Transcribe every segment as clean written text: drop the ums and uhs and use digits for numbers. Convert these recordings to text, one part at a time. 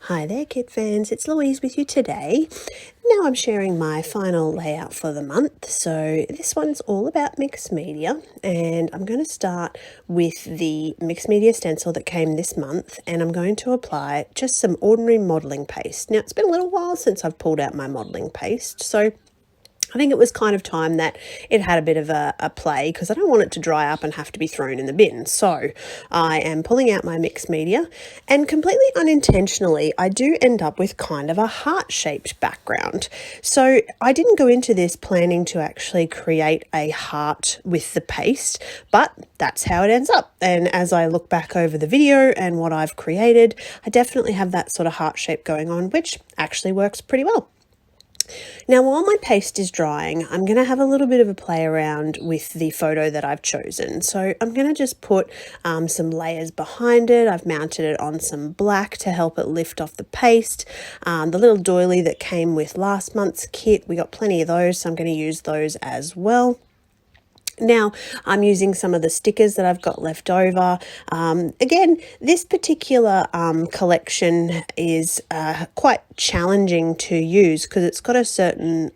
Hi there, kit fans. It's Louise with you today. Now I'm sharing my final layout for the month. So this one's all about mixed media, and I'm going to start with the mixed media stencil that came this month, and I'm going to apply just some ordinary modelling paste. Now, it's been a little while since I've pulled out my modelling paste, so I think it was kind of time that it had a bit of a play, because I don't want it to dry up and have to be thrown in the bin. So I am pulling out my mixed media, and completely unintentionally I do end up with kind of a heart-shaped background. So I didn't go into this planning to actually create a heart with the paste, but that's how it ends up. And as I look back over the video and what I've created, I definitely have that sort of heart shape going on, which actually works pretty well. Now, while my paste is drying, I'm going to have a little bit of a play around with the photo that I've chosen. So I'm going to just put some layers behind it. I've mounted it on some black to help it lift off the paste. The little doily that came with last month's kit, we got plenty of those, so I'm going to use those as well. Now, I'm using some of the stickers that I've got left over. Again, this particular collection is quite challenging to use because it's got a certain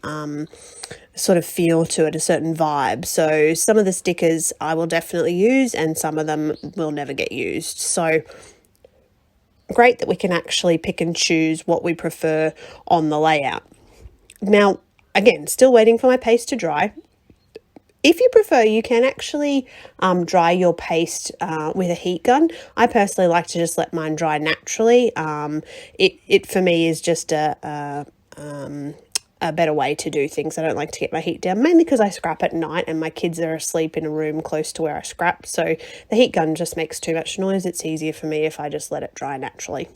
sort of feel to it, a certain vibe. So some of the stickers I will definitely use, and some of them will never get used. So great that we can actually pick and choose what we prefer on the layout. Now, again, still waiting for my paste to dry. If you prefer, you can actually dry your paste with a heat gun. I personally like to just let mine dry naturally. It for me is just a better way to do things. I don't like to get my heat down, mainly because I scrap at night and my kids are asleep in a room close to where I scrap. So the heat gun just makes too much noise. It's easier for me if I just let it dry naturally.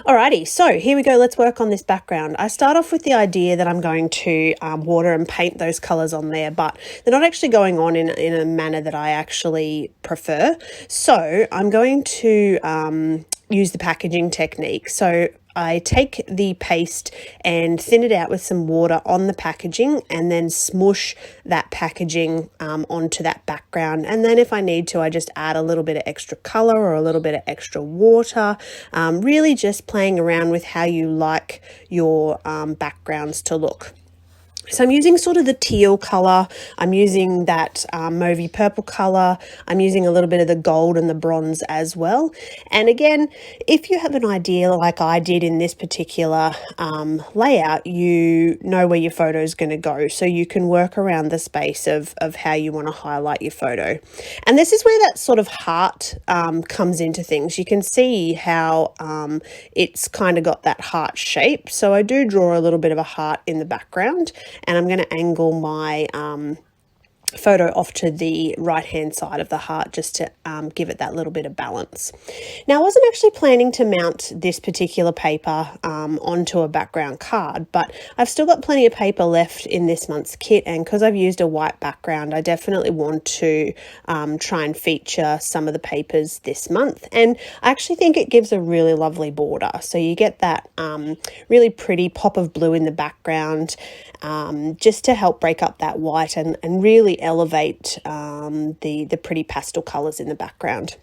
Alrighty, so here we go. Let's work on this background. I start off with the idea that I'm going to water and paint those colours on there, but they're not actually going on in a manner that I actually prefer. So I'm going to use the packaging technique. So I take the paste and thin it out with some water on the packaging, and then smush that packaging onto that background. And then if I need to, I just add a little bit of extra color or a little bit of extra water, really just playing around with how you like your backgrounds to look. So I'm using sort of the teal colour, I'm using that mauvey purple colour, I'm using a little bit of the gold and the bronze as well. And again, if you have an idea like I did in this particular layout, you know where your photo is going to go, so you can work around the space of how you want to highlight your photo. And this is where that sort of heart comes into things. You can see how it's kind of got that heart shape. So I do draw a little bit of a heart in the background, and I'm going to angle my photo off to the right hand side of the heart just to give it that little bit of balance. Now, I wasn't actually planning to mount this particular paper onto a background card, but I've still got plenty of paper left in this month's kit, and because I've used a white background, I definitely want to try and feature some of the papers this month. And I actually think it gives a really lovely border, so you get that really pretty pop of blue in the background, just to help break up that white and really elevate the pretty pastel colours in the background.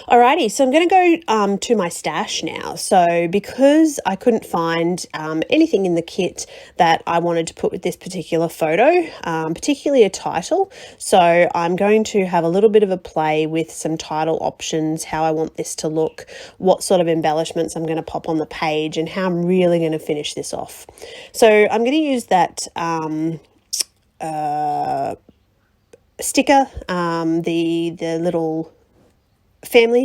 Alrighty, so I'm going to go to my stash now. So because I couldn't find anything in the kit that I wanted to put with this particular photo, particularly a title, so I'm going to have a little bit of a play with some title options, how I want this to look, what sort of embellishments I'm going to pop on the page, and how I'm really going to finish this off. So I'm going to use that sticker, the little family